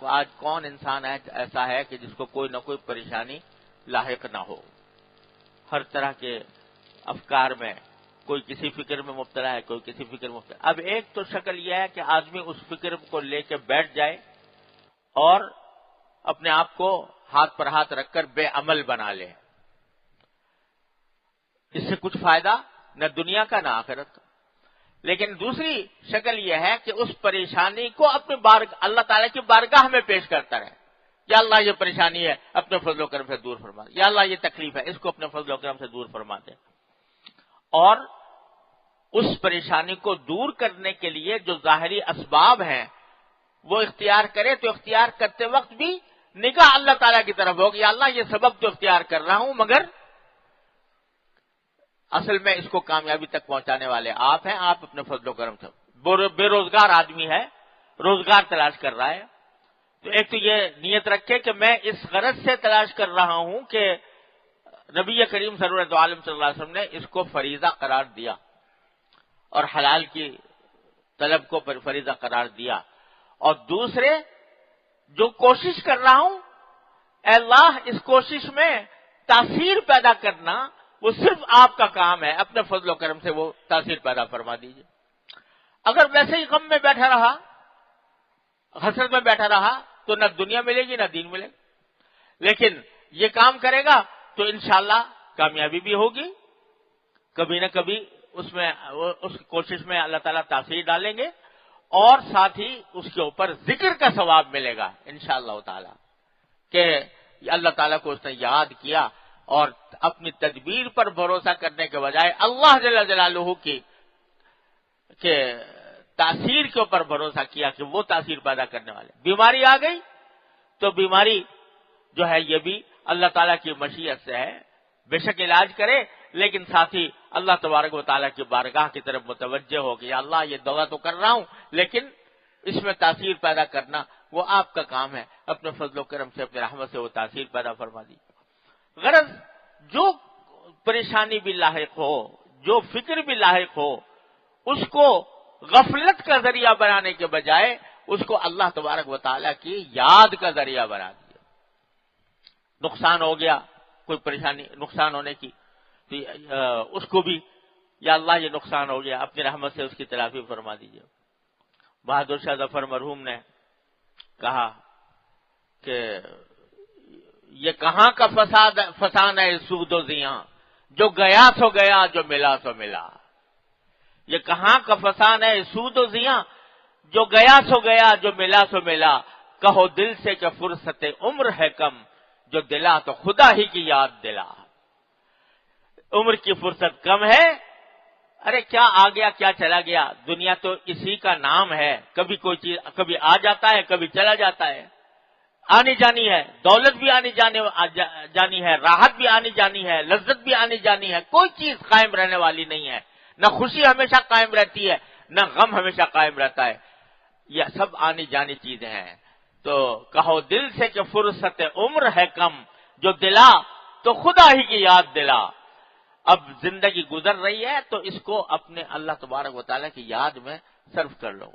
آج کون انسان ایسا ہے کہ جس کو کوئی نہ کوئی پریشانی لاحق نہ ہو؟ ہر طرح کے افکار میں کوئی کسی فکر میں مبتلا ہے، کوئی کسی فکر میں مبتلا ہے۔ اب ایک تو شکل یہ ہے کہ آدمی اس فکر کو لے کے بیٹھ جائے اور اپنے آپ کو ہاتھ پر ہاتھ رکھ کر بے عمل بنا لے، اس سے کچھ فائدہ نہ دنیا کا نہ آخرت کا۔ لیکن دوسری شکل یہ ہے کہ اس پریشانی کو اپنے اللہ تعالیٰ کی بارگاہ میں پیش کرتا رہے، یا اللہ یہ پریشانی ہے اپنے فضل و کرم سے دور فرما دے، یا اللہ یہ تکلیف ہے اس کو اپنے فضل و کرم سے دور فرما دے، اور اس پریشانی کو دور کرنے کے لیے جو ظاہری اسباب ہیں وہ اختیار کرے، تو اختیار کرتے وقت بھی نگاہ اللہ تعالیٰ کی طرف ہوگی، یا اللہ یہ سبب تو اختیار کر رہا ہوں مگر اصل میں اس کو کامیابی تک پہنچانے والے آپ ہیں، آپ اپنے فضل و کرم سے۔ بے روزگار آدمی ہے، روزگار تلاش کر رہا ہے، تو ایک تو یہ نیت رکھے کہ میں اس غرض سے تلاش کر رہا ہوں کہ نبی کریم سرورت عالم صلی اللہ علیہ وسلم نے اس کو فریضہ قرار دیا اور حلال کی طلب کو فریضہ قرار دیا، اور دوسرے جو کوشش کر رہا ہوں اے اللہ اس کوشش میں تاثیر پیدا کرنا وہ صرف آپ کا کام ہے، اپنے فضل و کرم سے وہ تاثیر پیدا فرما دیجیے۔ اگر ویسے ہی غم میں بیٹھا رہا، حسرت میں بیٹھا رہا تو نہ دنیا ملے گی نہ دین ملے گا، لیکن یہ کام کرے گا تو انشاءاللہ کامیابی بھی ہوگی، کبھی نہ کبھی اس کوشش میں اللہ تعالیٰ تاثیر ڈالیں گے، اور ساتھ ہی اس کے اوپر ذکر کا ثواب ملے گا انشاءاللہ تعالیٰ کہ اللہ تعالیٰ کو اس نے یاد کیا اور اپنی تدبیر پر بھروسہ کرنے کے بجائے اللہ جل جلالہ کی کہ تاثیر کے اوپر بھروسہ کیا کہ وہ تاثیر پیدا کرنے والے۔ بیماری آ گئی تو بیماری جو ہے یہ بھی اللہ تعالیٰ کی مشیت سے ہے، بے شک علاج کرے، لیکن ساتھ ہی اللہ تبارک و تعالیٰ کی بارگاہ کی طرف متوجہ ہو کہ یا اللہ یہ دعا تو کر رہا ہوں لیکن اس میں تاثیر پیدا کرنا وہ آپ کا کام ہے، اپنے فضل و کرم سے اپنے رحمت سے وہ تاثیر پیدا فرما دیجیے۔ غرض جو پریشانی بھی لاحق ہو، جو فکر بھی لاحق ہو، اس کو غفلت کا ذریعہ بنانے کے بجائے اس کو اللہ تبارک و تعالیٰ کی یاد کا ذریعہ بنا دیا۔ نقصان ہو گیا، کوئی پریشانی نقصان ہونے کی، تو اس کو بھی یا اللہ یہ نقصان ہو گیا، اپنی رحمت سے اس کی تلافی فرما دیجیے۔ بہادر شاہ ظفر مرحوم نے کہا کہ یہ کہاں کا فسان ہے سود و زیاں، جو گیا سو گیا جو ملا سو ملا۔ یہ کہاں کا فسان ہے سود و زیاں، جو گیا سو گیا جو ملا سو ملا۔ کہو دل سے کہ فرصت عمر ہے کم، جو دلا تو خدا ہی کی یاد دلا۔ عمر کی فرصت کم ہے، ارے کیا آ گیا کیا چلا گیا، دنیا تو اسی کا نام ہے، کبھی کوئی چیز کبھی آ جاتا ہے کبھی چلا جاتا ہے، آنی جانی ہے، دولت بھی آنی جانی ہے، راحت بھی آنی جانی ہے، لذت بھی آنی جانی ہے، کوئی چیز قائم رہنے والی نہیں ہے، نہ خوشی ہمیشہ قائم رہتی ہے نہ غم ہمیشہ قائم رہتا ہے، یہ سب آنی جانی چیزیں ہیں۔ تو کہو دل سے کہ فرصت عمر ہے کم، جو دلا تو خدا ہی کی یاد دلا۔ اب زندگی گزر رہی ہے تو اس کو اپنے اللہ تبارک و تعالیٰ کی یاد میں صرف کر لو۔